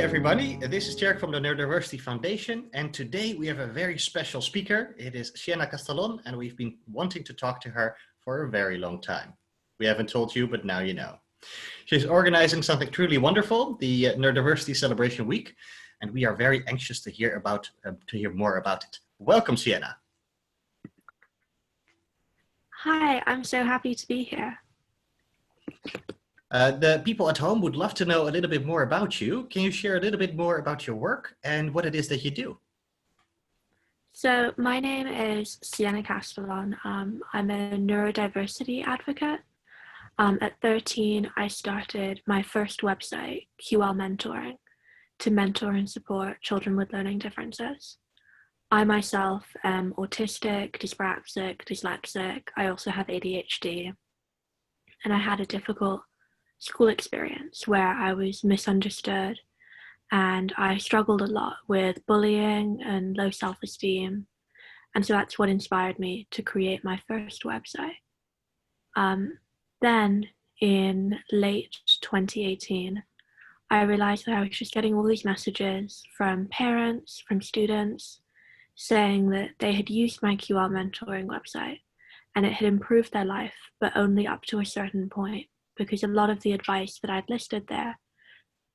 everybody, this is Tjerk from the Neurodiversity Foundation, and today we have a very special speaker. It is Siena Castellon, and we've been wanting to talk to her for a very long time. We haven't told you, but now you know. She's organizing something truly wonderful, the Neurodiversity Celebration Week, and we are very anxious to hear more about it. Welcome, Siena. Hi, I'm so happy to be here. The people at home would love to know a little bit more about you. Can you share a little bit more about your work and what it is that you do? So my name is Siena Castellon. I'm a neurodiversity advocate. At 13, I started my first website, QL Mentoring, to mentor and support children with learning differences. I myself am autistic, dyspraxic, dyslexic. I also have ADHD. And I had a difficult school experience where I was misunderstood and I struggled a lot with bullying and low self-esteem. And so that's what inspired me to create my first website. Then in late 2018, I realized that I was just getting all these messages from parents, from students, saying that they had used my QL mentoring website and it had improved their life, but only up to a certain point, because a lot of the advice that I'd listed there,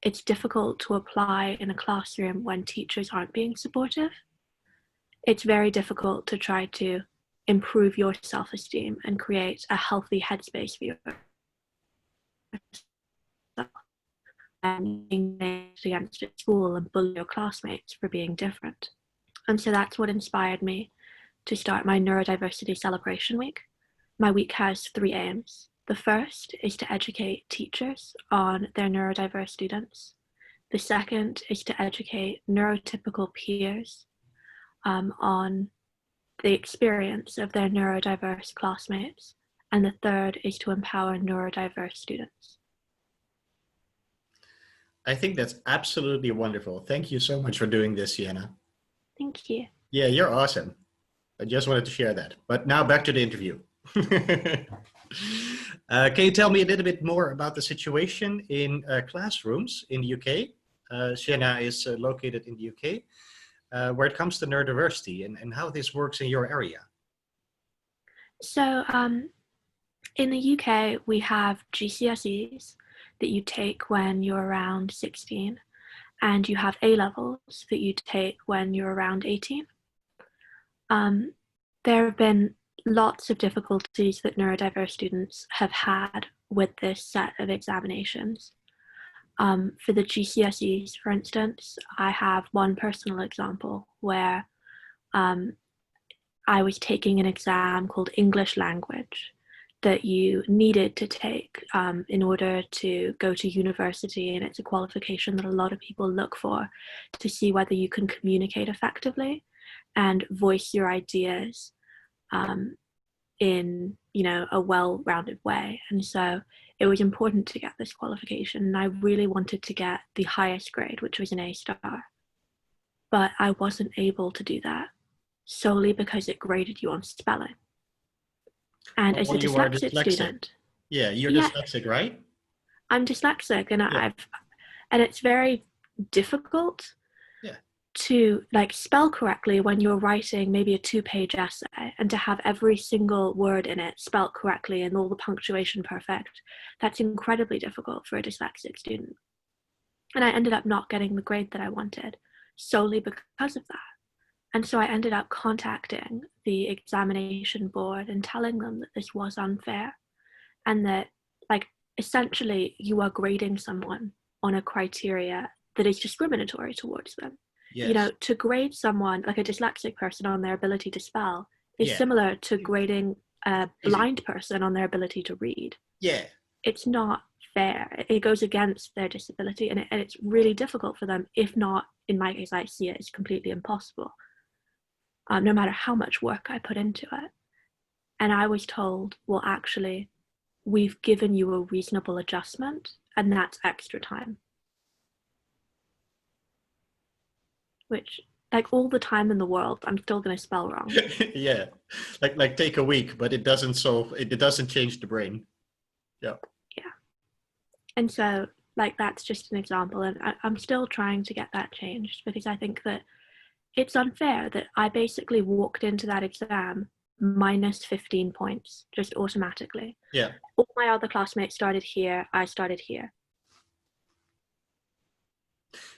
it's difficult to apply in a classroom when teachers aren't being supportive. It's very difficult to try to improve your self-esteem and create a healthy headspace for yourself and being against at school and bully your classmates for being different. And so that's what inspired me to start my Neurodiversity Celebration Week. My week has 3 aims. The first is to educate teachers on their neurodiverse students. The second is to educate neurotypical peers on the experience of their neurodiverse classmates. And the third is to empower neurodiverse students. I think that's absolutely wonderful. Thank you so much for doing this, Siena. Thank you. Yeah, you're awesome. I just wanted to share that. But now back to the interview. Can you tell me a little bit more about the situation in classrooms in the UK? Siena is located in the UK, where it comes to neurodiversity and how this works in your area. So in the UK, we have GCSEs that you take when you're around 16, and you have A-levels that you take when you're around 18. There have been lots of difficulties that neurodiverse students have had with this set of examinations. For the GCSEs, for instance, I have one personal example where I was taking an exam called English Language that you needed to take in order to go to university, and it's a qualification that a lot of people look for to see whether you can communicate effectively and voice your ideas in, a well-rounded way. And so it was important to get this qualification, and I really wanted to get the highest grade, which was an A star. But I wasn't able to do that solely because it graded you on spelling. And as a dyslexic student. Yeah, you're dyslexic, right? I'm dyslexic, and and it's very difficult to spell correctly when you're writing maybe a 2-page essay, and to have every single word in it spelt correctly and all the punctuation perfect. That's incredibly difficult for a dyslexic student. And I ended up not getting the grade that I wanted solely because of that. And so I ended up contacting the examination board and telling them that this was unfair, and that essentially you are grading someone on a criteria that is discriminatory towards them. Yes. To grade someone, like a dyslexic person, on their ability to spell is similar to grading a blind person on their ability to read. Yeah. It's not fair. It goes against their disability, and it's really difficult for them, if not, in my case, I see it as completely impossible. No matter how much work I put into it. And I was told, well, actually, we've given you a reasonable adjustment, and that's extra time. Which, all the time in the world, I'm still going to spell wrong. Yeah, like take a week, but it doesn't change the brain. Yeah. And so Like, that's just an example, and I'm still trying to get that changed, because I think that it's unfair that I basically walked into that exam minus 15 points just automatically. Yeah. All my other classmates started here, I started here.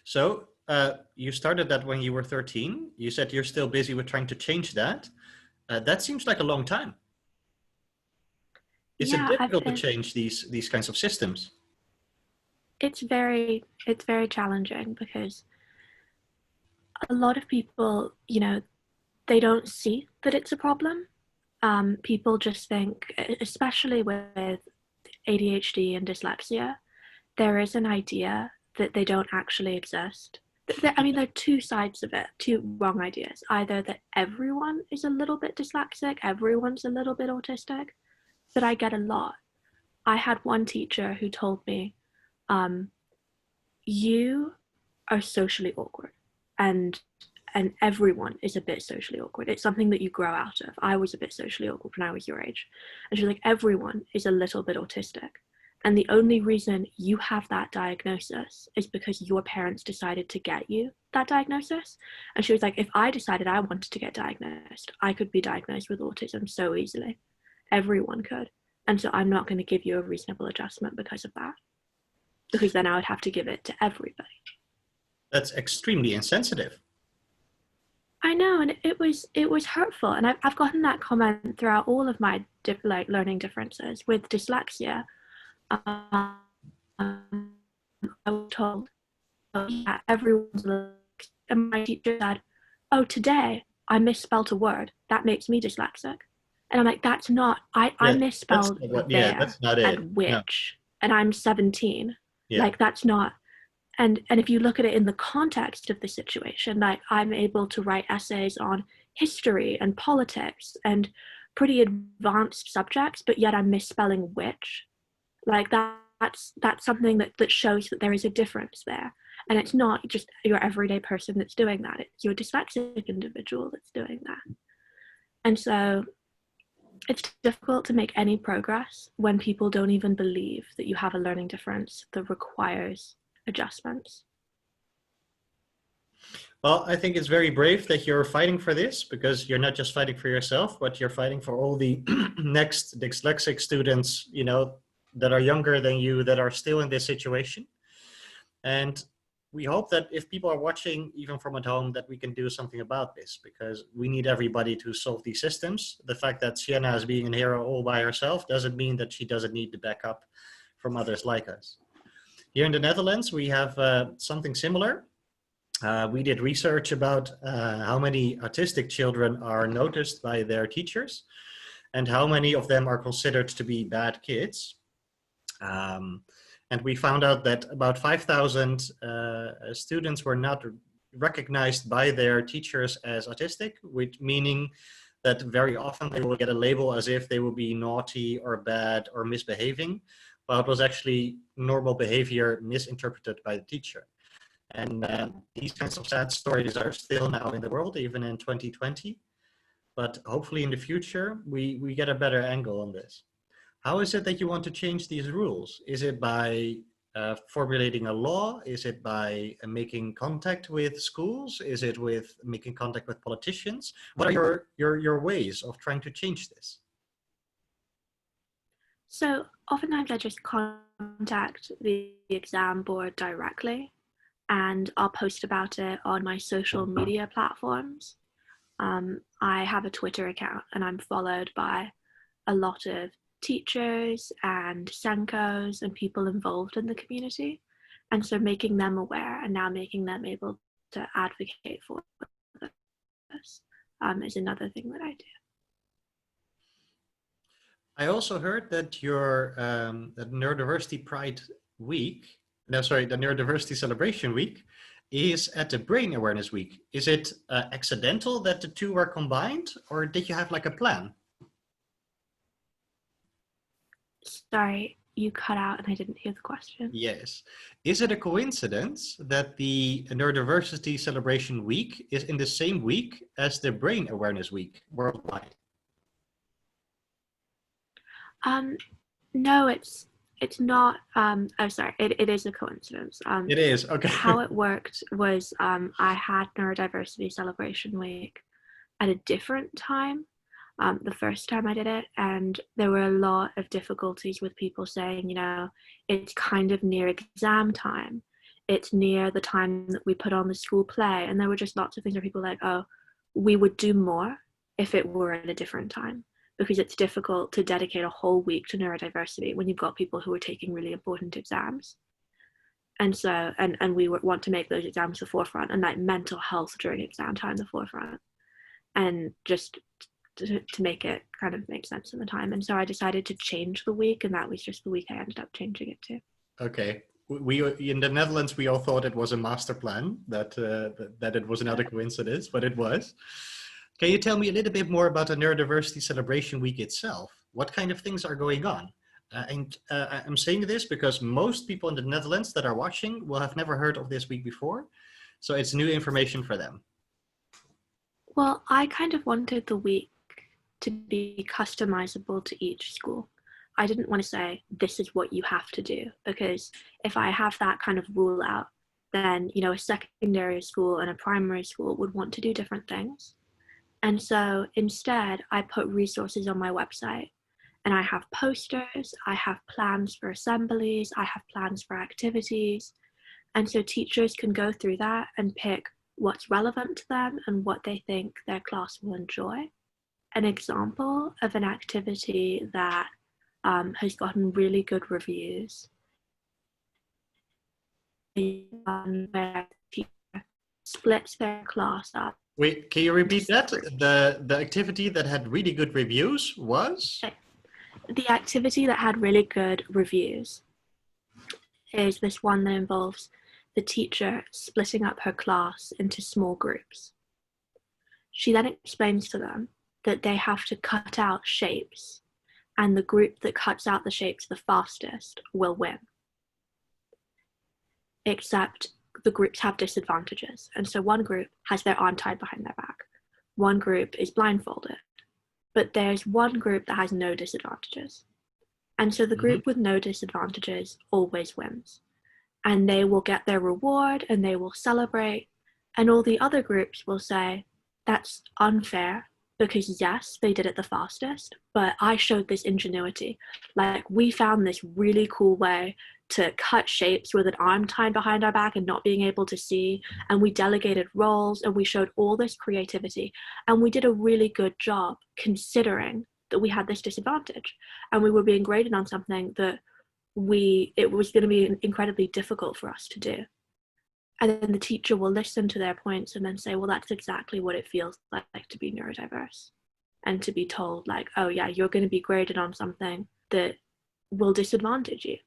So you started that when you were 13. You said you're still busy with trying to change that. That seems like a long time. Is it difficult to change these kinds of systems? It's very challenging, because a lot of people, you know, they don't see that it's a problem. People just think, especially with ADHD and dyslexia, there is an idea that they don't actually exist. I mean, there are two sides of it, two wrong ideas. Either that everyone is a little bit dyslexic, everyone's a little bit autistic, that I get a lot. I had one teacher who told me, you are socially awkward, and everyone is a bit socially awkward. It's something that you grow out of. I was a bit socially awkward when I was your age. And she's like, everyone is a little bit autistic. And the only reason you have that diagnosis is because your parents decided to get you that diagnosis. And she was like, if I decided I wanted to get diagnosed, I could be diagnosed with autism so easily. Everyone could. And so I'm not going to give you a reasonable adjustment because of that. Because then I would have to give it to everybody. That's extremely insensitive. I know, and it was hurtful, and I've gotten that comment throughout all of my learning differences. With dyslexia, I was told, oh, yeah, everyone's, and my teacher said, oh, today I misspelled a word, that makes me dyslexic. And I'm like, that's not, I misspelled that's not it. and which, and I'm 17. Yeah. Like, that's not. And if you look at it in the context of the situation, like, I'm able to write essays on history and politics and pretty advanced subjects, but yet I'm misspelling which. Like, that's something that shows that there is a difference there. And it's not just your everyday person that's doing that. It's your dyslexic individual that's doing that. And so it's difficult to make any progress when people don't even believe that you have a learning difference that requires adjustments. Well, I think it's very brave that you're fighting for this, because you're not just fighting for yourself, but you're fighting for all the next dyslexic students, you know, that are younger than you, that are still in this situation. And we hope that if people are watching, even from at home, that we can do something about this, because we need everybody to solve these systems. The fact that Siena is being a hero all by herself doesn't mean that she doesn't need the backup from others like us. Here in the Netherlands, we have something similar. We did research about how many autistic children are noticed by their teachers and how many of them are considered to be bad kids. And we found out that about 5,000 students were not recognized by their teachers as autistic, which meaning that very often they will get a label as if they will be naughty or bad or misbehaving, while it was actually normal behavior misinterpreted by the teacher. And these kinds of sad stories are still now in the world, even in 2020. But hopefully in the future, we get a better angle on this. How is it that you want to change these rules? Is it by formulating a law? Is it by making contact with schools? Is it with making contact with politicians? What are your ways of trying to change this? So oftentimes I just contact the exam board directly, and I'll post about it on my social media platforms. I have a Twitter account, and I'm followed by a lot of teachers and Senkos and people involved in the community. And so making them aware and now making them able to advocate for this is another thing that I do. I also heard that your the Neurodiversity Pride Week, no, sorry, the Neurodiversity Celebration Week is at the Brain Awareness Week. Is it accidental that the two were combined, or did you have like a plan? Sorry, you cut out and I didn't hear the question. Yes. Is it a coincidence that the Neurodiversity Celebration Week is in the same week as the Brain Awareness Week worldwide? No, It's not, oh, sorry, it is a coincidence. It is, okay. How it worked was I had Neurodiversity Celebration Week at a different time the first time I did it, and there were a lot of difficulties with people saying, you know, it's kind of near exam time. It's near the time that we put on the school play, and there were just lots of things where people were like, oh, we would do more if it were at a different time, because it's difficult to dedicate a whole week to neurodiversity when you've got people who are taking really important exams. And so, and we want to make those exams the forefront, and like mental health during exam time the forefront, and just to make it kind of make sense in the time. And so I decided to change the week, and that was just the week I ended up changing it to. Okay. We in the Netherlands, we all thought it was a master plan, that it was another coincidence, but it was. Can you tell me a little bit more about the Neurodiversity Celebration Week itself? What kind of things are going on? I'm saying this because most people in the Netherlands that are watching will have never heard of this week before. So it's new information for them. Well, I kind of wanted the week to be customizable to each school. I didn't want to say, this is what you have to do, because if I have that kind of rule out, then, you know, a secondary school and a primary school would want to do different things. And so instead, I put resources on my website, and I have posters, I have plans for assemblies, I have plans for activities. And so teachers can go through that and pick what's relevant to them and what they think their class will enjoy. An example of an activity that has gotten really good reviews where the teacher splits their class up. Wait, can you repeat that? The activity that had really good reviews was? The activity that had really good reviews is this one that involves the teacher splitting up her class into small groups. She then explains to them that they have to cut out shapes, and the group that cuts out the shapes the fastest will win. Except the groups have disadvantages. And so one group has their arm tied behind their back. One group is blindfolded. But there's one group that has no disadvantages. And so the group with no disadvantages always wins. And they will get their reward, and they will celebrate. And all the other groups will say, that's unfair, because yes, they did it the fastest, but I showed this ingenuity. Like, we found this really cool way to cut shapes with an arm tied behind our back and not being able to see. And we delegated roles, and we showed all this creativity. And we did a really good job considering that we had this disadvantage. And we were being graded on something that it was going to be incredibly difficult for us to do. And then the teacher will listen to their points and then say, well, that's exactly what it feels like to be neurodiverse. And to be told, like, oh yeah, you're going to be graded on something that will disadvantage you.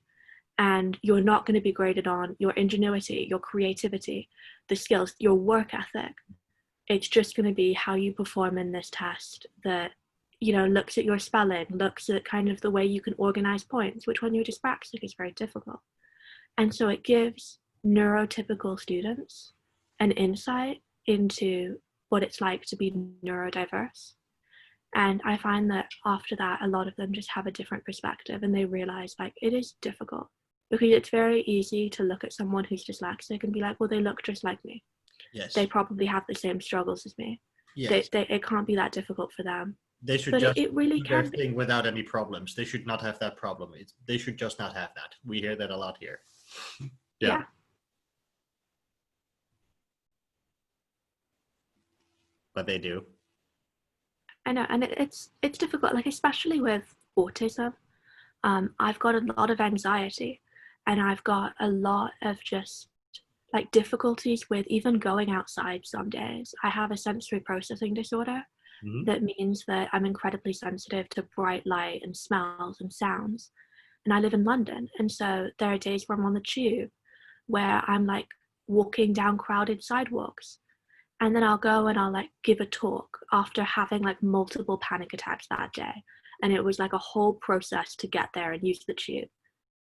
And you're not going to be graded on your ingenuity, your creativity, the skills, your work ethic. It's just going to be how you perform in this test that, you know, looks at your spelling, looks at kind of the way you can organize points, which when you're dyspraxic is very difficult. And so it gives neurotypical students an insight into what it's like to be neurodiverse. And I find that after that, a lot of them just have a different perspective, and they realize, like, it is difficult, because it's very easy to look at someone who's dyslexic and be like, well, they look just like me. Yes. They probably have the same struggles as me. Yes. It can't be that difficult for them. They should but just it really do their can thing without any problems. They should not have that problem. They should just not have that. We hear that a lot here. Yeah. But they do. I know, and it's difficult, like, especially with autism. I've got a lot of anxiety, and I've got a lot of just like difficulties with even going outside some days. I have a sensory processing disorder that means that I'm incredibly sensitive to bright light and smells and sounds. And I live in London, and so there are days where I'm on the tube where I'm like walking down crowded sidewalks, and then I'll go and I'll like give a talk after having like multiple panic attacks that day. And it was like a whole process to get there and use the tube.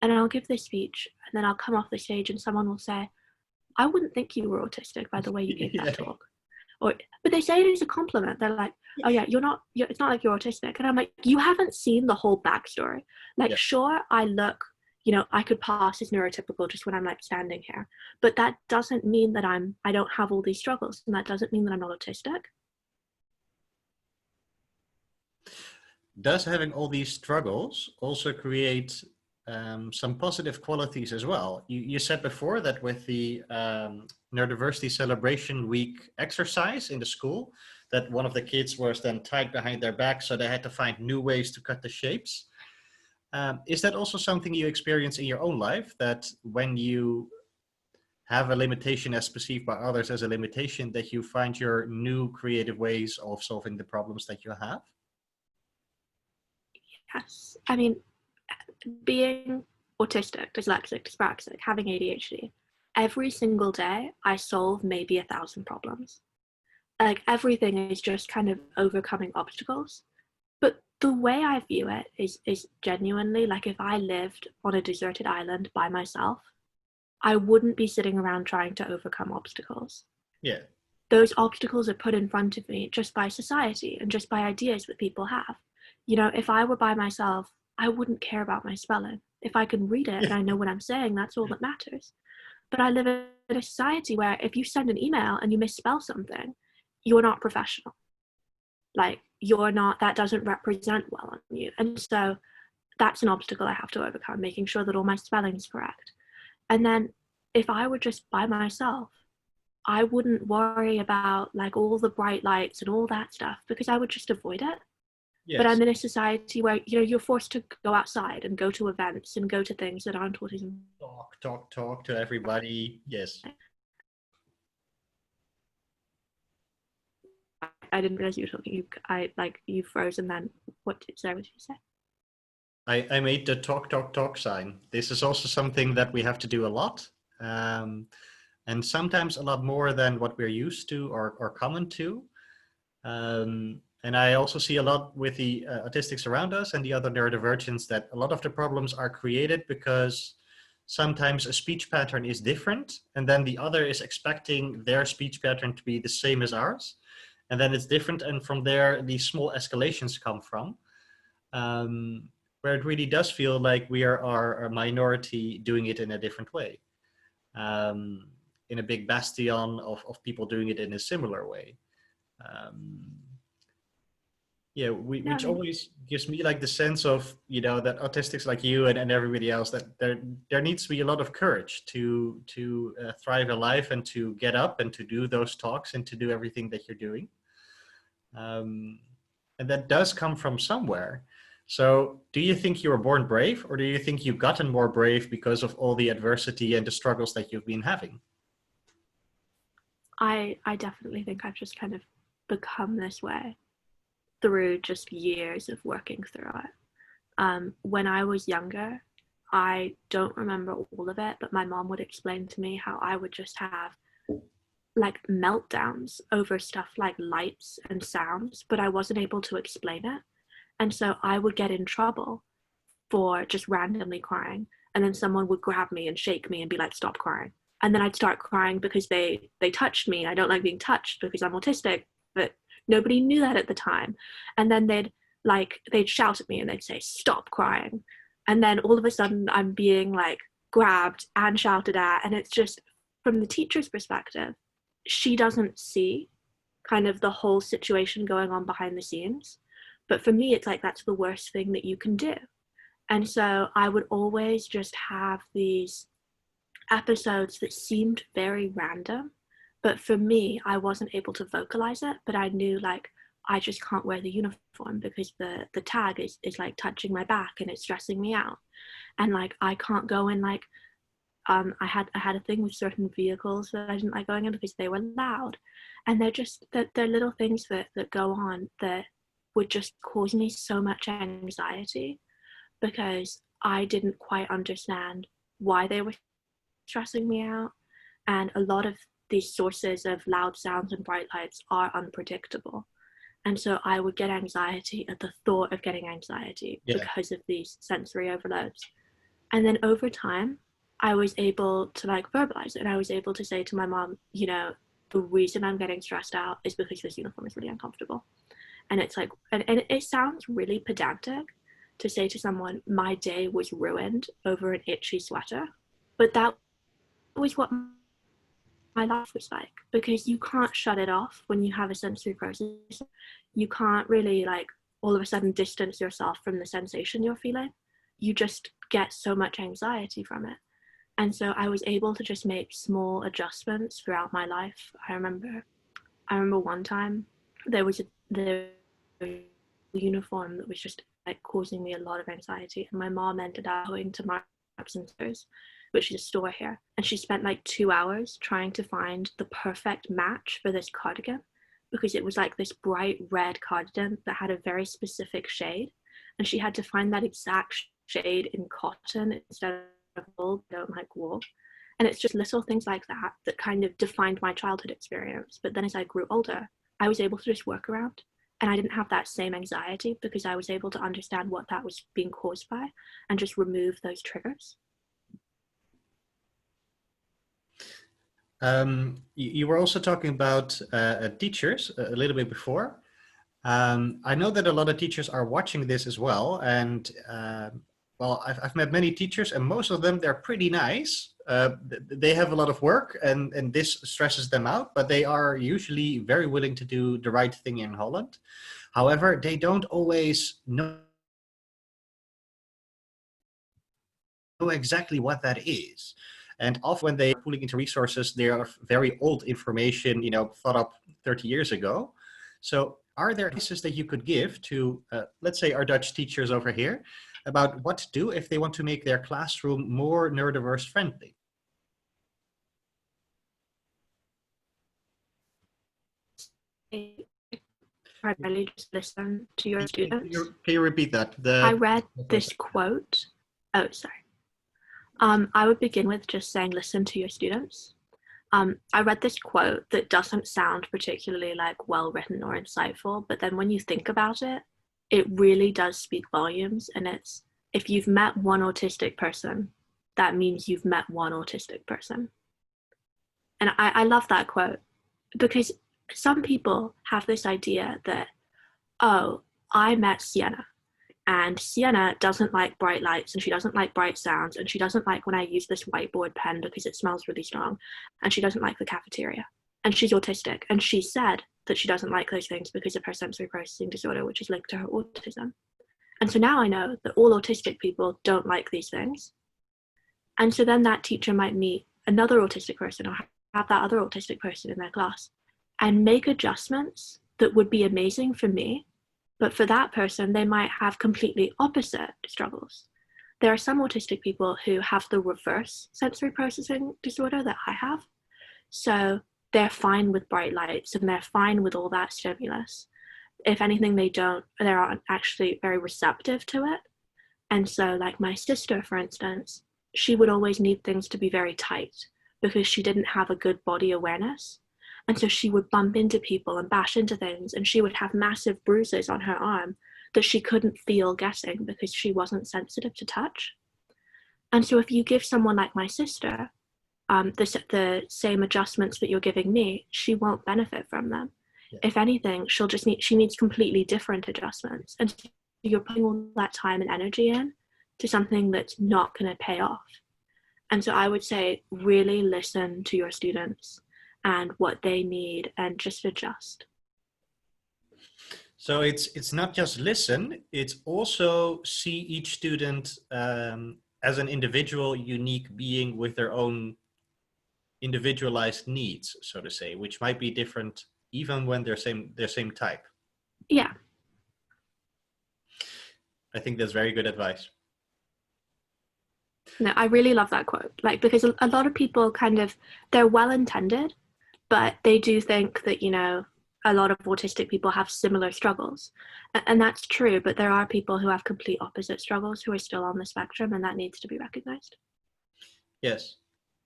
And I'll give this speech, and then I'll come off the stage and someone will say, I wouldn't think you were autistic by the way you gave that talk. But they say it as a compliment. They're like, oh yeah, it's not like you're autistic. And I'm like, you haven't seen the whole backstory. Like, sure, I look, you know, I could pass as neurotypical just when I'm like standing here. But that doesn't mean that I don't have all these struggles, and that doesn't mean that I'm not autistic. Does having all these struggles also create some positive qualities as well? You said before that with the Neurodiversity Celebration Week exercise in the school, that one of the kids was then tied behind their back, so they had to find new ways to cut the shapes. Is that also something you experience in your own life, that when you have a limitation as perceived by others as a limitation, that you find your new creative ways of solving the problems that you have? Yes. I mean, being autistic, dyslexic, dyspraxic, having ADHD, every single day I solve maybe 1,000 problems. Like everything is just kind of overcoming obstacles. But the way I view it is genuinely like, if I lived on a deserted island by myself, I wouldn't be sitting around trying to overcome obstacles. Yeah. Those obstacles are put in front of me just by society and just by ideas that people have. You know, if I were by myself, I wouldn't care about my spelling. If I can read it and I know what I'm saying, that's all that matters. But I live in a society where if you send an email and you misspell something, you're not professional. Like, you're not, that doesn't represent well on you. And so that's an obstacle I have to overcome, making sure that all my spelling is correct. And then if I were just by myself, I wouldn't worry about like all the bright lights and all that stuff, because I would just avoid it. Yes. But I'm in a society where, you know, you're forced to go outside and go to events and go to things that aren't autism. Talk to everybody. Yes. I didn't realize you were talking. You froze, and then what did you say? I made the talk sign. This is also something that we have to do a lot. And sometimes a lot more than what we're used to or common to. And I also see a lot with the autistics around us and the other neurodivergents, that a lot of the problems are created because sometimes a speech pattern is different, and then the other is expecting their speech pattern to be the same as ours. And then it's different, and from there, these small escalations come from, where it really does feel like we are a minority doing it in a different way. In a big bastion of people doing it in a similar way. Which always gives me like the sense of, you know, that autistics like you and everybody else, that there needs to be a lot of courage to thrive in life and to get up and to do those talks and to do everything that you're doing. And that does come from somewhere. So do you think you were born brave, or do you think you've gotten more brave because of all the adversity and the struggles that you've been having? I definitely think I've just kind of become this way through just years of working through it. When I was younger, I don't remember all of it, but my mom would explain to me how I would just have like meltdowns over stuff like lights and sounds, but I wasn't able to explain it. And so I would get in trouble for just randomly crying. And then someone would grab me and shake me and be like, stop crying. And then I'd start crying because they touched me. I don't like being touched because I'm autistic, but nobody knew that at the time. And then they'd shout at me and they'd say, stop crying. And then all of a sudden I'm being like grabbed and shouted at. And it's just, from the teacher's perspective, she doesn't see kind of the whole situation going on behind the scenes. But for me, it's like, that's the worst thing that you can do. And so I would always just have these episodes that seemed very random. But for me, I wasn't able to vocalize it, but I knew like, I just can't wear the uniform because the tag is like touching my back and it's stressing me out. And like, I can't go in like, I had a thing with certain vehicles that I didn't like going in because they were loud. And they're little things that go on that would just cause me so much anxiety, because I didn't quite understand why they were stressing me out. And a lot of these sources of loud sounds and bright lights are unpredictable. And so I would get anxiety at the thought of getting anxiety because of these sensory overloads. And then over time, I was able to like verbalize it. And I was able to say to my mom, you know, the reason I'm getting stressed out is because this uniform is really uncomfortable. And it's like, and it sounds really pedantic, to say to someone, my day was ruined over an itchy sweater. But that was what my life was like, because you can't shut it off when you have a sensory process. You can't really like all of a sudden distance yourself from the sensation you're feeling. You just get so much anxiety from it. And so I was able to just make small adjustments throughout my life. I remember one time there was a uniform that was just like causing me a lot of anxiety, and my mom ended up going to Marks and Spencer's, which is a store here, and she spent like 2 hours trying to find the perfect match for this cardigan, because it was like this bright red cardigan that had a very specific shade, and she had to find that exact shade in cotton instead of wool. I don't like wool. And it's just little things like that that kind of defined my childhood experience. But then as I grew older, I was able to just work around, and I didn't have that same anxiety because I was able to understand what that was being caused by and just remove those triggers. You were also talking about teachers a little bit before. I know that a lot of teachers are watching this as well, and well, I've met many teachers, and most of them, they're pretty nice. They have a lot of work, and this stresses them out, but they are usually very willing to do the right thing in Holland. However, they don't always know exactly what that is. And often when they are pulling into resources, they are very old information, you know, thought up 30 years ago. So are there advices that you could give to, let's say, our Dutch teachers over here about what to do if they want to make their classroom more neurodiverse friendly? Primarily just listen to your students. Can you repeat that? I read this quote. Oh, sorry. I would begin with just saying, listen to your students. I read this quote that doesn't sound particularly like well written or insightful, but then when you think about it, it really does speak volumes. And it's, if you've met one autistic person, that means you've met one autistic person. And I love that quote, because some people have this idea that, oh, I met Siena, and Siena doesn't like bright lights, and she doesn't like bright sounds, and she doesn't like when I use this whiteboard pen because it smells really strong, and she doesn't like the cafeteria, and she's autistic, and she said that she doesn't like those things because of her sensory processing disorder, which is linked to her autism. And so now I know that all autistic people don't like these things. And so then that teacher might meet another autistic person or have that other autistic person in their class and make adjustments that would be amazing for me, but for that person, they might have completely opposite struggles. There are some autistic people who have the reverse sensory processing disorder that I have. So they're fine with bright lights and they're fine with all that stimulus. If anything, they're actually very receptive to it. And so like my sister, for instance, she would always need things to be very tight because she didn't have a good body awareness. And so she would bump into people and bash into things, and she would have massive bruises on her arm that she couldn't feel getting because she wasn't sensitive to touch. And so if you give someone like my sister the same adjustments that you're giving me, she won't benefit from them. Yeah. If anything, she needs completely different adjustments. And so you're putting all that time and energy in to something that's not going to pay off. And so I would say, really listen to your students and what they need and just adjust. So it's not just listen, it's also see each student as an individual, unique being with their own individualized needs, so to say, which might be different even when they're same type. Yeah. I think that's very good advice. No, I really love that quote, like, because a lot of people they're well-intended, but they do think that, you know, a lot of autistic people have similar struggles. And that's true, but there are people who have complete opposite struggles who are still on the spectrum, and that needs to be recognized. Yes.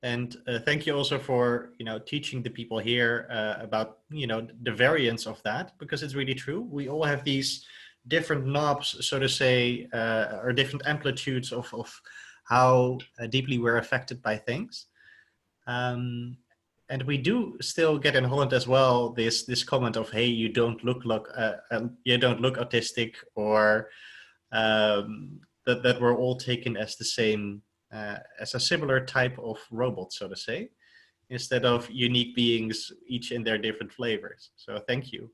And thank you also for, you know, teaching the people here about, you know, the variance of that, because it's really true. We all have these different knobs, so to say, or different amplitudes of how deeply we're affected by things. And we do still get in Holland as well this comment of, hey, you don't look autistic, or that were all taken as the same, as a similar type of robot, so to say, instead of unique beings, each in their different flavors. So thank you.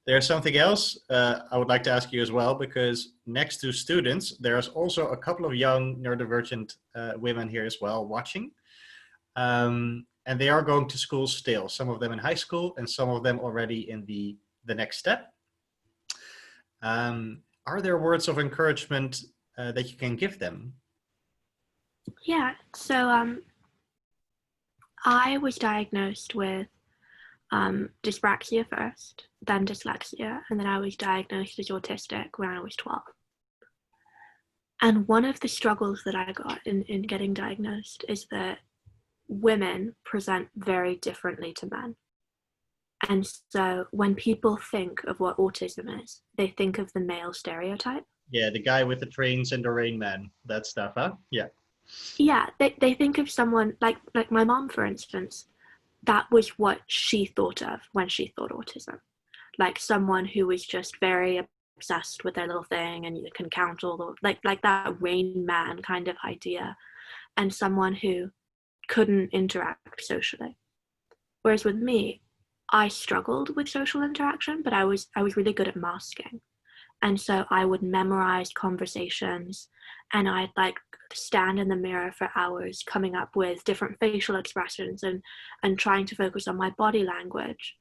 There's something else I would like to ask you as well, because next to students, there's also a couple of young neurodivergent women here as well watching. And they are going to school still, some of them in high school and some of them already in the next step. Are there words of encouragement that you can give them? Yeah, so I was diagnosed with dyspraxia first, then dyslexia, and then I was diagnosed as autistic when I was 12. And one of the struggles that I got in getting diagnosed is that women present very differently to men. And so when people think of what autism is, they think of the male stereotype. Yeah, the guy with the trains and the Rain Man, that stuff, huh? Yeah. Yeah, they think of someone like my mom, for instance. That was what she thought of when she thought autism. Like someone who was just very obsessed with their little thing and you can count all the, like that Rain Man kind of idea, and someone who couldn't interact socially. Whereas with me, I struggled with social interaction, but I was really good at masking. And so I would memorize conversations and I'd like stand in the mirror for hours coming up with different facial expressions and trying to focus on my body language.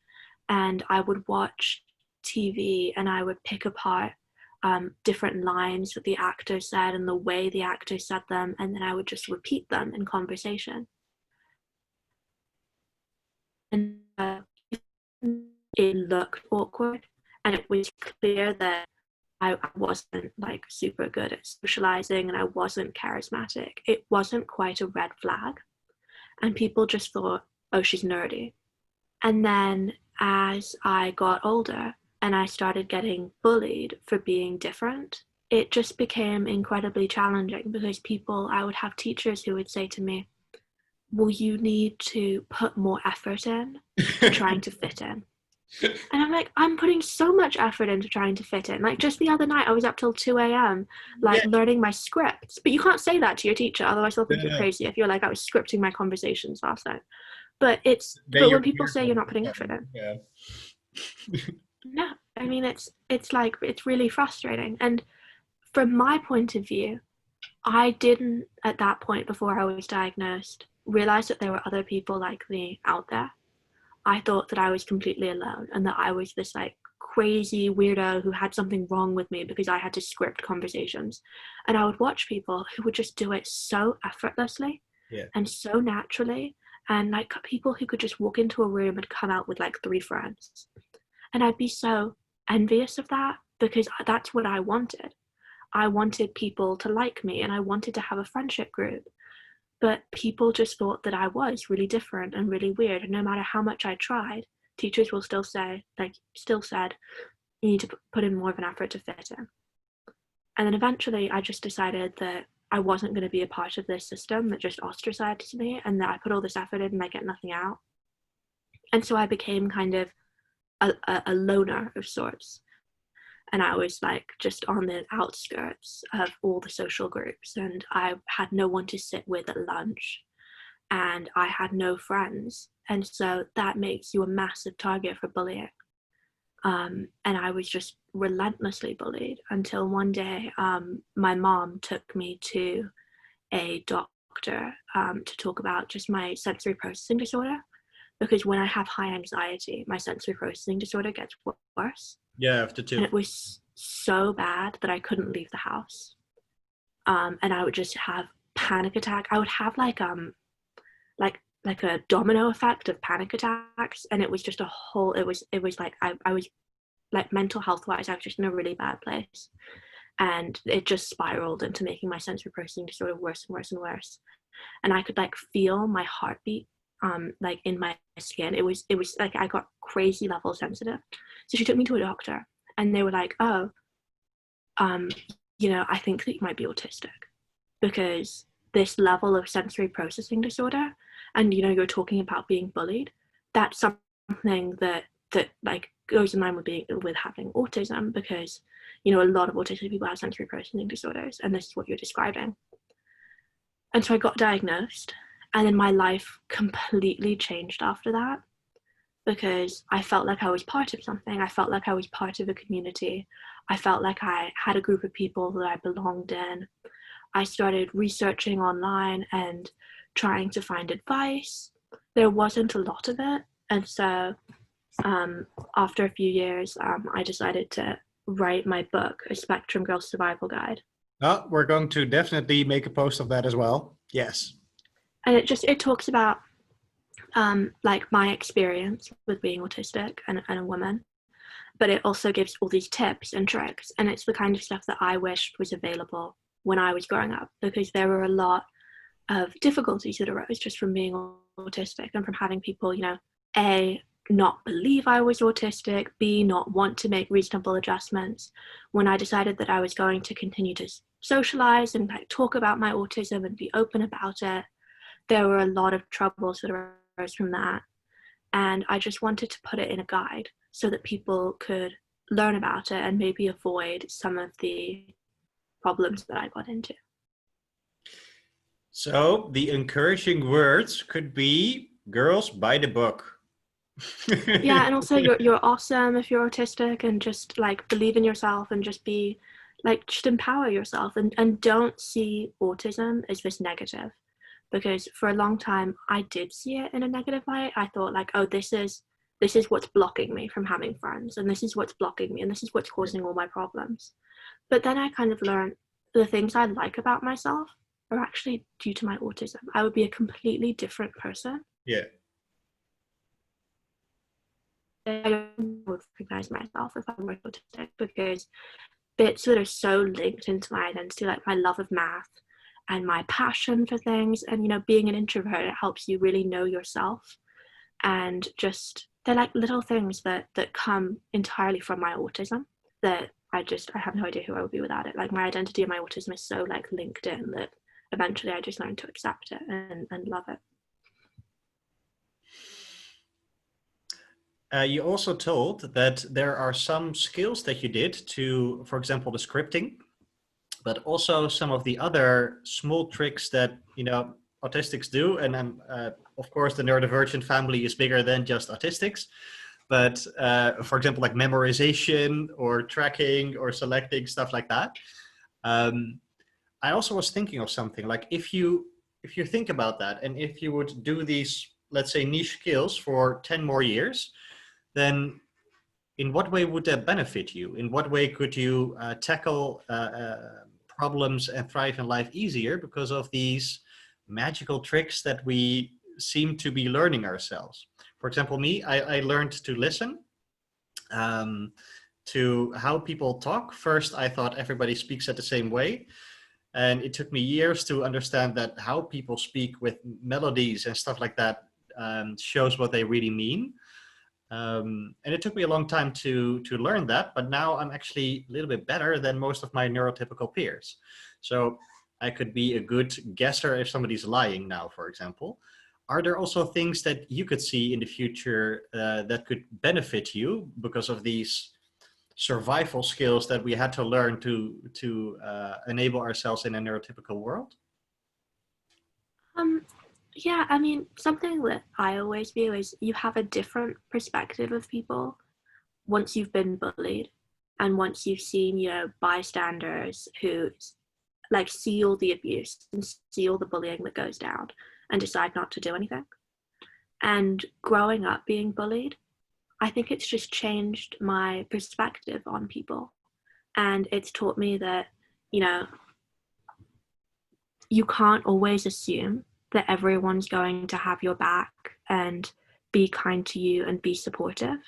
And I would watch TV and I would pick apart different lines that the actor said and the way the actor said them, and then I would just repeat them in conversation. And it looked awkward, and it was clear that I wasn't like super good at socializing and I wasn't charismatic. It wasn't quite a red flag. And people just thought, oh, she's nerdy. And then as I got older and I started getting bullied for being different, it just became incredibly challenging because I would have teachers who would say to me, well, you need to put more effort in to trying to fit in. And I'm like, I'm putting so much effort into trying to fit in. Like just the other night, I was up till 2 a.m. like learning my scripts. But you can't say that to your teacher, otherwise they'll think you're crazy. If you're like, I was scripting my conversations last night. But when people say you're not putting effort in, no, I mean it's really frustrating. And from my point of view, I didn't at that point before I was diagnosed realize that there were other people like me out there. I thought that I was completely alone and that I was this like crazy weirdo who had something wrong with me because I had to script conversations. And I would watch people who would just do it so effortlessly and so naturally, and like people who could just walk into a room and come out with like 3 friends. And I'd be so envious of that because that's what I wanted. I wanted people to like me and I wanted to have a friendship group. But people just thought that I was really different and really weird. And no matter how much I tried, teachers will still said, you need to put in more of an effort to fit in. And then eventually I just decided that I wasn't going to be a part of this system that just ostracized me and that I put all this effort in and I get nothing out. And so I became kind of a loner of sorts. And I was like just on the outskirts of all the social groups, and I had no one to sit with at lunch, and I had no friends. And so that makes you a massive target for bullying. And I was just relentlessly bullied until one day my mom took me to a doctor to talk about just my sensory processing disorder, because when I have high anxiety, my sensory processing disorder gets worse. Yeah, after 2. And it was so bad that I couldn't leave the house. And I would just have panic attack. I would have like a domino effect of panic attacks. And it was just it was like, I was like mental health wise, I was just in a really bad place. And it just spiraled into making my sensory processing disorder worse and worse and worse. And I could like feel my heartbeat like in my skin. It was like I got crazy level sensitive. So she took me to a doctor and they were like, oh, I think that you might be autistic because this level of sensory processing disorder, and you're talking about being bullied, that's something that like goes in line with having autism, because, you know, a lot of autistic people have sensory processing disorders, and this is what you're describing. And so I got diagnosed, and then my life completely changed after that, because I felt like I was part of something. I felt like I was part of a community. I felt like I had a group of people that I belonged in. I started researching online and trying to find advice. There wasn't a lot of it. And so after a few years, I decided to write my book, A Spectrum Girl Survival Guide. Oh, we're going to definitely make a post of that as well. Yes. And it talks about like my experience with being autistic and a woman, but it also gives all these tips and tricks. And it's the kind of stuff that I wished was available when I was growing up, because there were a lot of difficulties that arose just from being autistic and from having people, you know, A, not believe I was autistic, B, not want to make reasonable adjustments. When I decided that I was going to continue to socialize and like talk about my autism and be open about it, there were a lot of troubles that arose from that. And I just wanted to put it in a guide so that people could learn about it and maybe avoid some of the problems that I got into. So the encouraging words could be, girls, buy the book. Yeah, and also you're awesome if you're autistic, and just like believe in yourself and just be like, just empower yourself, and don't see autism as this negative, because for a long time I did see it in a negative light. I thought like, oh, this is what's blocking me from having friends, and this is what's blocking me, and this is what's causing all my problems. But then I kind of learned the things I like about myself are actually due to my autism. I would be a completely different person. Yeah. I would recognize myself if I were autistic, because bits that are so linked into my identity, like my love of math and my passion for things, and, you know, being an introvert, it helps you really know yourself. And just, they're like little things that come entirely from my autism that I have no idea who I would be without it. Like my identity and my autism is so like linked in that eventually I just learned to accept it and love it. You also told that there are some skills that you did to, for example, the scripting, but also some of the other small tricks that, you know, autistics do. And of course, the neurodivergent family is bigger than just autistics. But for example, like memorization or tracking or selecting, stuff like that. I also was thinking of something like, if you think about that, and if you would do these, let's say, niche skills for 10 more years, then in what way would that benefit you? In what way could you tackle problems and thrive in life easier because of these magical tricks that we seem to be learning ourselves? For example, me, I learned to listen to how people talk. First, I thought everybody speaks at the same way. And it took me years to understand that how people speak with melodies and stuff like that shows what they really mean. And it took me a long time to learn that, but now I'm actually a little bit better than most of my neurotypical peers. So I could be a good guesser if somebody's lying now, for example. Are there also things that you could see in the future that could benefit you because of these survival skills that we had to learn to enable ourselves in a neurotypical world? Yeah, I mean, something that I always view is you have a different perspective of people once you've been bullied, and once you've seen, you know, bystanders who like see all the abuse and see all the bullying that goes down and decide not to do anything. And growing up being bullied, I think it's just changed my perspective on people. And it's taught me that, you know, you can't always assume that everyone's going to have your back and be kind to you and be supportive.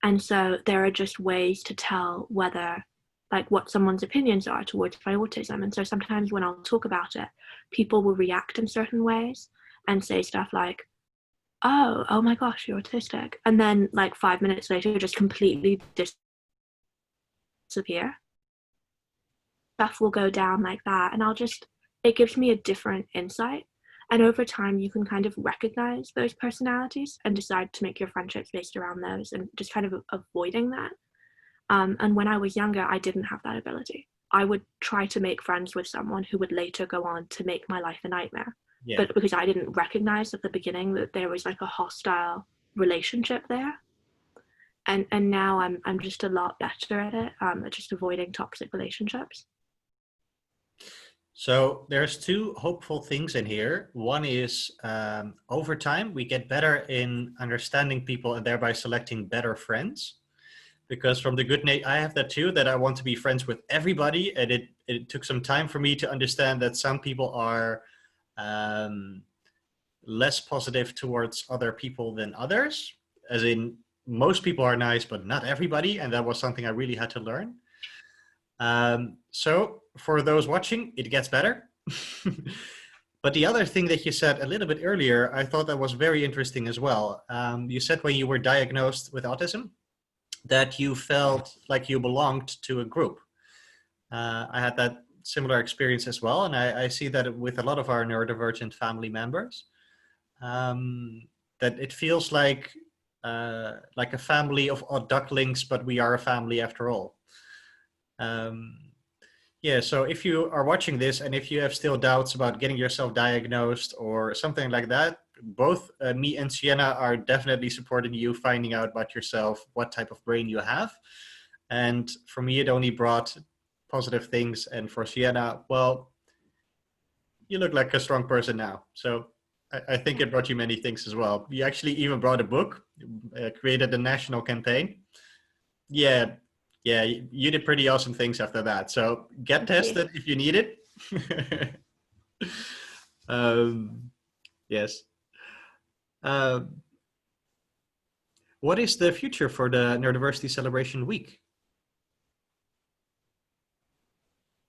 And so there are just ways to tell whether, like, what someone's opinions are towards my autism. And so sometimes when I'll talk about it, people will react in certain ways and say stuff like, oh my gosh, you're autistic. And then like 5 minutes later, just completely disappear. Stuff will go down like that. And it gives me a different insight. And over time, you can kind of recognize those personalities and decide to make your friendships based around those and just kind of avoiding that. And when I was younger, I didn't have that ability. I would try to make friends with someone who would later go on to make my life a nightmare. Yeah. But because I didn't recognize at the beginning that there was like a hostile relationship there. And now I'm just a lot better at it, at just avoiding toxic relationships. So there's two hopeful things in here. One is over time, we get better in understanding people and thereby selecting better friends. Because from the I have that too, that I want to be friends with everybody. And it took some time for me to understand that some people are less positive towards other people than others. As in, most people are nice, but not everybody. And that was something I really had to learn. So for those watching, it gets better. But the other thing that you said a little bit earlier, I thought that was very interesting as well. You said when you were diagnosed with autism, that you felt like you belonged to a group. I had that similar experience as well. And I see that with a lot of our neurodivergent family members, that it feels like a family of odd ducklings, but we are a family after all. Yeah, so if you are watching this and if you have still doubts about getting yourself diagnosed or something like that, both me and Siena are definitely supporting you finding out about yourself, what type of brain you have. And for me, it only brought positive things. And for Siena, well, you look like a strong person now. So I think it brought you many things as well. You actually even brought a book, created a national campaign. Yeah, you did pretty awesome things after that. So get tested if you need it. Yes. What is the future for the Neurodiversity Celebration Week?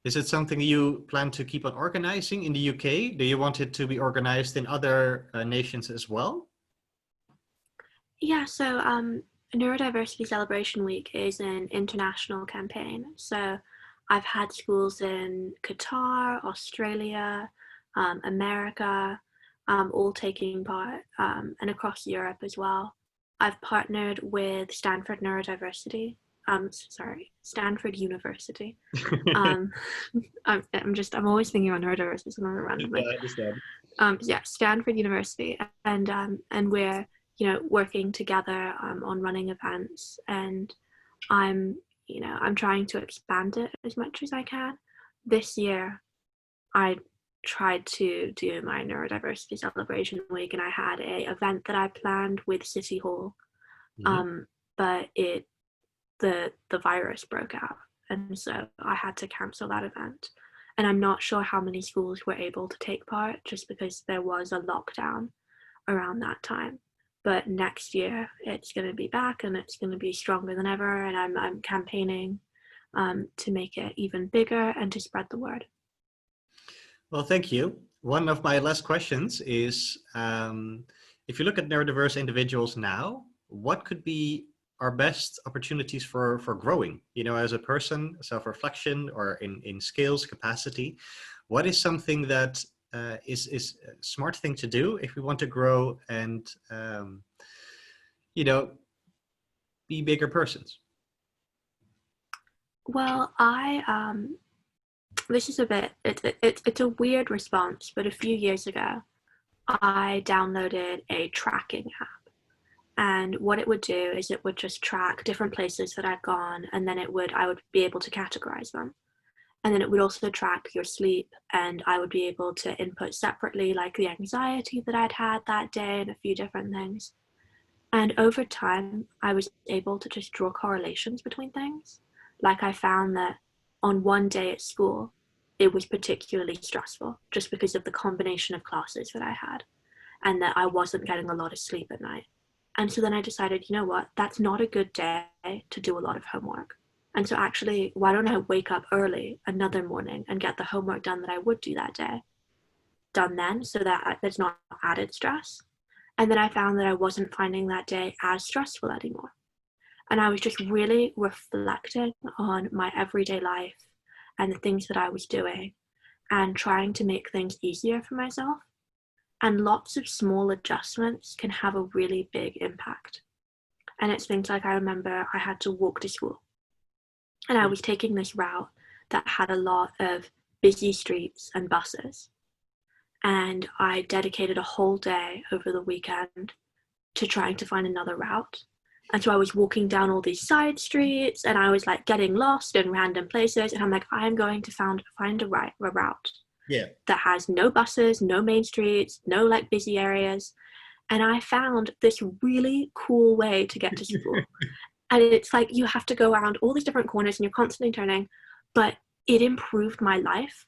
Is it something you plan to keep on organizing in the UK? Do you want it to be organized in other nations as well? Yeah, so Neurodiversity Celebration Week is an international campaign. So I've had schools in Qatar, Australia, America, all taking part, and across Europe as well. I've partnered with Stanford Neurodiversity. Stanford University. I'm always thinking about neurodiversity, so randomly. Yeah, I understand. Stanford University, and we're working together on running events, and I'm trying to expand it as much as I can. This year, I tried to do my Neurodiversity Celebration Week, and I had a event that I planned with City Hall, but the virus broke out, and so I had to cancel that event. And I'm not sure how many schools were able to take part just because there was a lockdown around that time. But next year it's going to be back and it's going to be stronger than ever. And I'm campaigning to make it even bigger and to spread the word. Well, thank you. One of my last questions is, if you look at neurodiverse individuals now, what could be our best opportunities for growing, as a person, self-reflection, or in skills, capacity? What is something that is a smart thing to do if we want to grow and, be bigger persons? Well, this is it's a weird response, but a few years ago, I downloaded a tracking app. And what it would do is it would just track different places that I'd gone, and then I would be able to categorize them. And then it would also track your sleep, and I would be able to input separately, like the anxiety that I'd had that day and a few different things. And over time, I was able to just draw correlations between things. Like I found that on one day at school, it was particularly stressful just because of the combination of classes that I had, and that I wasn't getting a lot of sleep at night. And so then I decided, you know what, that's not a good day to do a lot of homework. And so actually, why don't I wake up early another morning and get the homework done that I would do that day done then, so that there's not added stress. And then I found that I wasn't finding that day as stressful anymore. And I was just really reflecting on my everyday life and the things that I was doing and trying to make things easier for myself. And lots of small adjustments can have a really big impact. And it's things like, I remember I had to walk to school, and I was taking this route that had a lot of busy streets and buses. And I dedicated a whole day over the weekend to trying to find another route. And so I was walking down all these side streets, and I was like getting lost in random places. And I'm like, I'm going to find a route that has no buses, no main streets, no like busy areas. And I found this really cool way to get to school. And it's like you have to go around all these different corners and you're constantly turning, but it improved my life.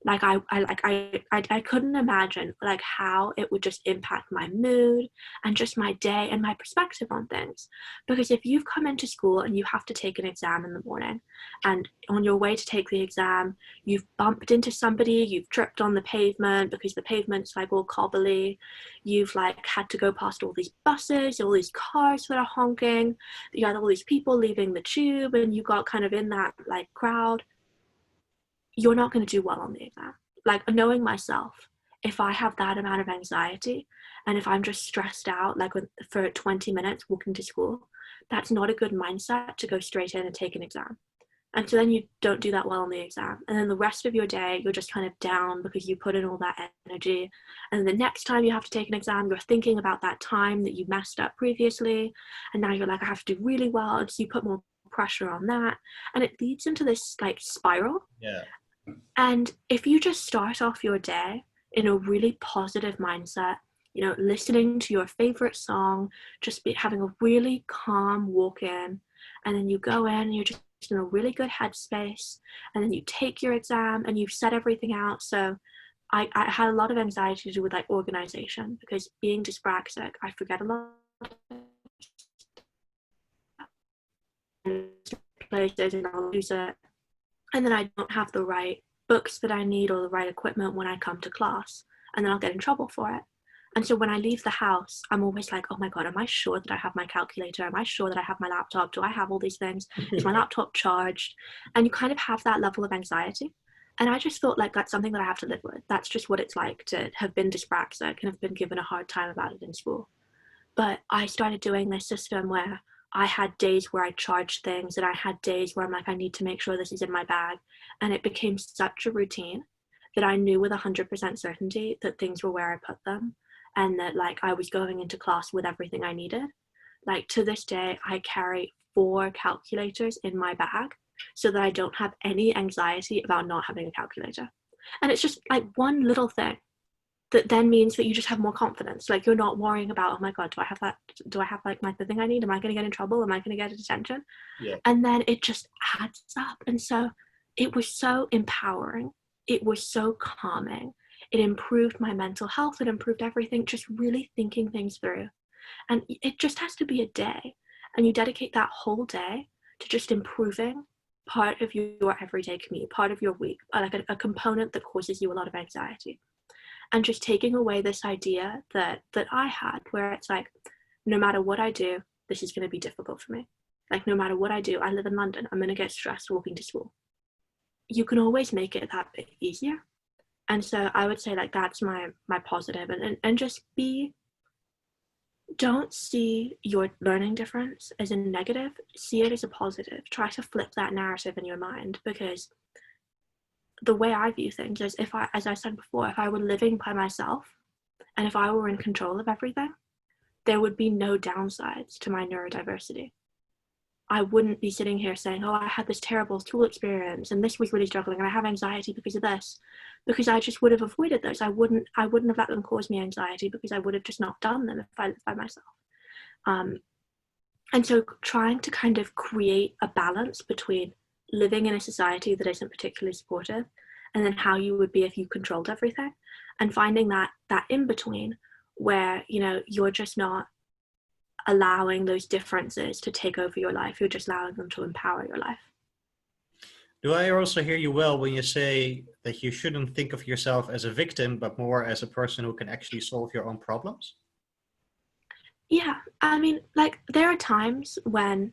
Like I couldn't imagine like how it would just impact my mood and just my day and my perspective on things. Because if you've come into school and you have to take an exam in the morning, and on your way to take the exam you've bumped into somebody, you've tripped on the pavement because the pavement's like all cobbly, you've like had to go past all these buses, all these cars that are honking, you had all these people leaving the tube, and you got kind of in that like crowd, you're not going to do well on the exam. Like, knowing myself, if I have that amount of anxiety and if I'm just stressed out like for 20 minutes walking to school, that's not a good mindset to go straight in and take an exam. And so then you don't do that well on the exam, and then the rest of your day you're just kind of down because you put in all that energy, and the next time you have to take an exam you're thinking about that time that you messed up previously, and now you're like, I have to do really well, and so you put more pressure on that, and it leads into this like spiral. And if you just start off your day in a really positive mindset, you know, listening to your favorite song, just having a really calm walk in, and then you go in, you're just in a really good headspace, and then you take your exam and you've set everything out. So I had a lot of anxiety to do with like organization, because being dyspraxic, I forget a lot of places and I'll lose it. And then I don't have the right books that I need or the right equipment when I come to class, and then I'll get in trouble for it. And so when I leave the house, I'm always like, oh my God, am I sure that I have my calculator? Am I sure that I have my laptop? Do I have all these things? Is my laptop charged? And you kind of have that level of anxiety. And I just thought like that's something that I have to live with. That's just what it's like to have been dyspraxic and have been given a hard time about it in school. But I started doing this system where I had days where I charged things, and I had days where I'm like, I need to make sure this is in my bag. And it became such a routine that I knew with 100% certainty that things were where I put them, and that like I was going into class with everything I needed. Like to this day, I carry 4 calculators in my bag so that I don't have any anxiety about not having a calculator. And it's just like one little thing that then means that you just have more confidence. Like you're not worrying about, oh my God, do I have that? Do I have like the thing I need? Am I going to get in trouble? Am I going to get a detention? And then it just adds up. And so it was so empowering. It was so calming. It improved my mental health. It improved everything, just really thinking things through. And it just has to be a day. And you dedicate that whole day to just improving part of your everyday commute, part of your week, like a component that causes you a lot of anxiety. And just taking away this idea that I had, where it's like, no matter what I do, this is going to be difficult for me. Like no matter what I do, I live in London, I'm going to get stressed walking to school. You can always make it that bit easier. And so I would say like that's my positive, and just don't see your learning difference as a negative, see it as a positive. Try to flip that narrative in your mind, because the way I view things is, if I, as I said before, if I were living by myself and if I were in control of everything, there would be no downsides to my neurodiversity. I wouldn't be sitting here saying, oh, I had this terrible school experience and this was really struggling and I have anxiety because of this, because I just would have avoided those. I wouldn't have let them cause me anxiety, because I would have just not done them if I lived by myself. And so trying to kind of create a balance between living in a society that isn't particularly supportive and then how you would be if you controlled everything, and finding that in between where, you know, you're just not allowing those differences to take over your life, you're just allowing them to empower your life. Do I also hear you well when you say that you shouldn't think of yourself as a victim, but more as a person who can actually solve your own problems? Yeah, I mean, like there are times when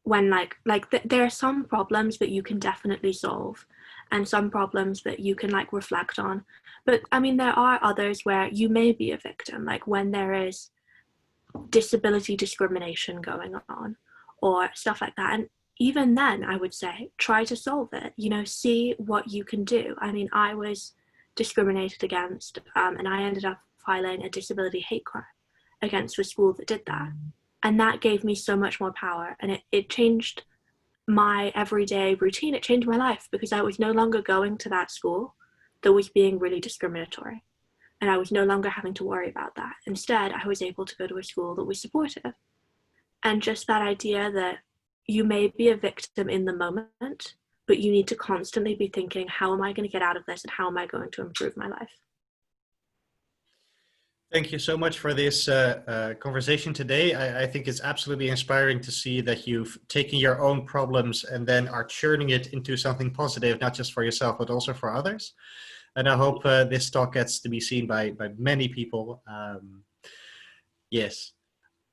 there are some problems that you can definitely solve, and some problems that you can like reflect on. But I mean, there are others where you may be a victim, like when there is disability discrimination going on or stuff like that. And even then, I would say, try to solve it, you know, see what you can do. I mean, I was discriminated against, and I ended up filing a disability hate crime against the school that did that. And that gave me so much more power, and it changed my everyday routine. It changed my life because I was no longer going to that school that was being really discriminatory, and I was no longer having to worry about that. Instead, I was able to go to a school that was supportive. And just that idea that you may be a victim in the moment, but you need to constantly be thinking, how am I going to get out of this, and how am I going to improve my life? Thank you so much for this conversation today. I think it's absolutely inspiring to see that you've taken your own problems and then are churning it into something positive, not just for yourself, but also for others. And I hope this talk gets to be seen by many people. Yes.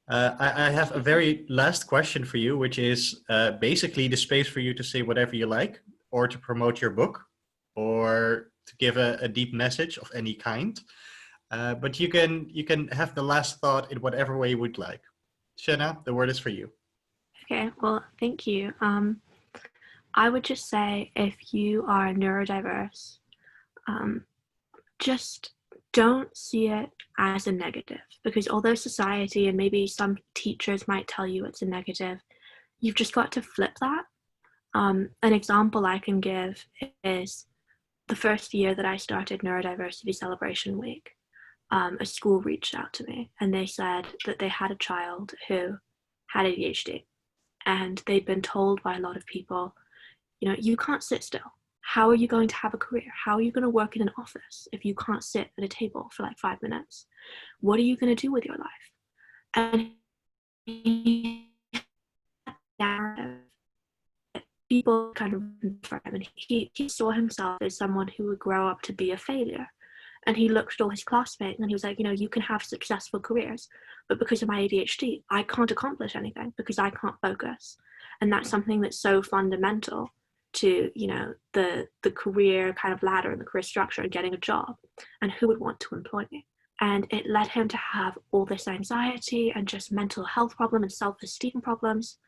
I have a very last question for you, which is basically the space for you to say whatever you like, or to promote your book, or to give a deep message of any kind. But you can have the last thought in whatever way you would like. Siena, the word is for you. Okay, well, thank you. I would just say, if you are neurodiverse, just don't see it as a negative, because although society and maybe some teachers might tell you it's a negative, you've just got to flip that. An example I can give is the first year that I started Neurodiversity Celebration Week. A school reached out to me and they said that they had a child who had ADHD, and they'd been told by a lot of people, you know, you can't sit still. How are you going to have a career? How are you going to work in an office if you can't sit at a table for like 5 minutes? What are you going to do with your life? And people kind of for him, and he saw himself as someone who would grow up to be a failure. And he looked at all his classmates and he was like, you know, you can have successful careers, but because of my ADHD, I can't accomplish anything because I can't focus. And that's something that's so fundamental to, you know, the career kind of ladder and the career structure and getting a job, and who would want to employ me. And it led him to have all this anxiety and just mental health problem and self-esteem problems.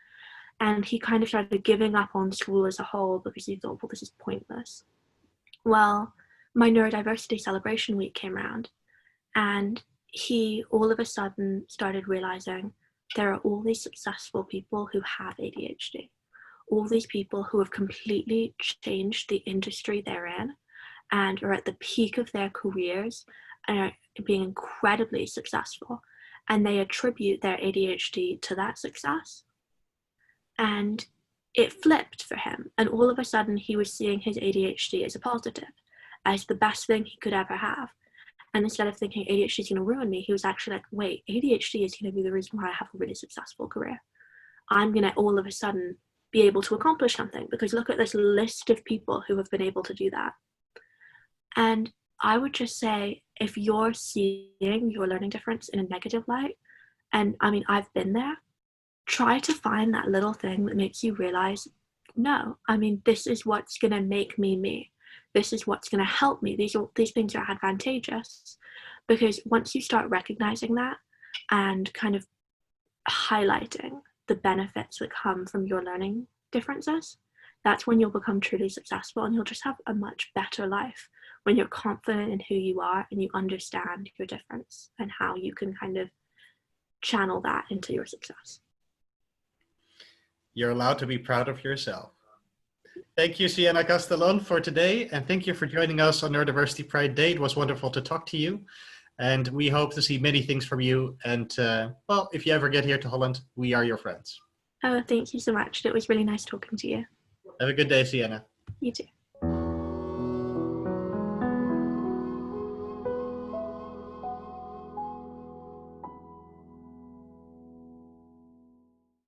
And he kind of started giving up on school as a whole because he thought, well, this is pointless. Well, my Neurodiversity Celebration Week came around, and he all of a sudden started realizing there are all these successful people who have ADHD, all these people who have completely changed the industry they're in and are at the peak of their careers and are being incredibly successful, and they attribute their ADHD to that success. And it flipped for him, and all of a sudden he was seeing his ADHD as a positive, as the best thing he could ever have. And instead of thinking ADHD is going to ruin me, he was actually like, wait, ADHD is going to be the reason why I have a really successful career. I'm going to all of a sudden be able to accomplish something, because look at this list of people who have been able to do that. And I would just say, if you're seeing your learning difference in a negative light, and I mean, I've been there, try to find that little thing that makes you realize, no, I mean, this is what's going to make me me. This is what's going to help me. These things are advantageous. Because once you start recognizing that and kind of highlighting the benefits that come from your learning differences, that's when you'll become truly successful, and you'll just have a much better life when you're confident in who you are and you understand your difference and how you can kind of channel that into your success. You're allowed to be proud of yourself. Thank you, Siena Castellon, for today. And thank you for joining us on Neurodiversity Pride Day. It was wonderful to talk to you. And we hope to see many things from you. And well, if you ever get here to Holland, we are your friends. Oh, thank you so much. It was really nice talking to you. Have a good day, Siena. You too.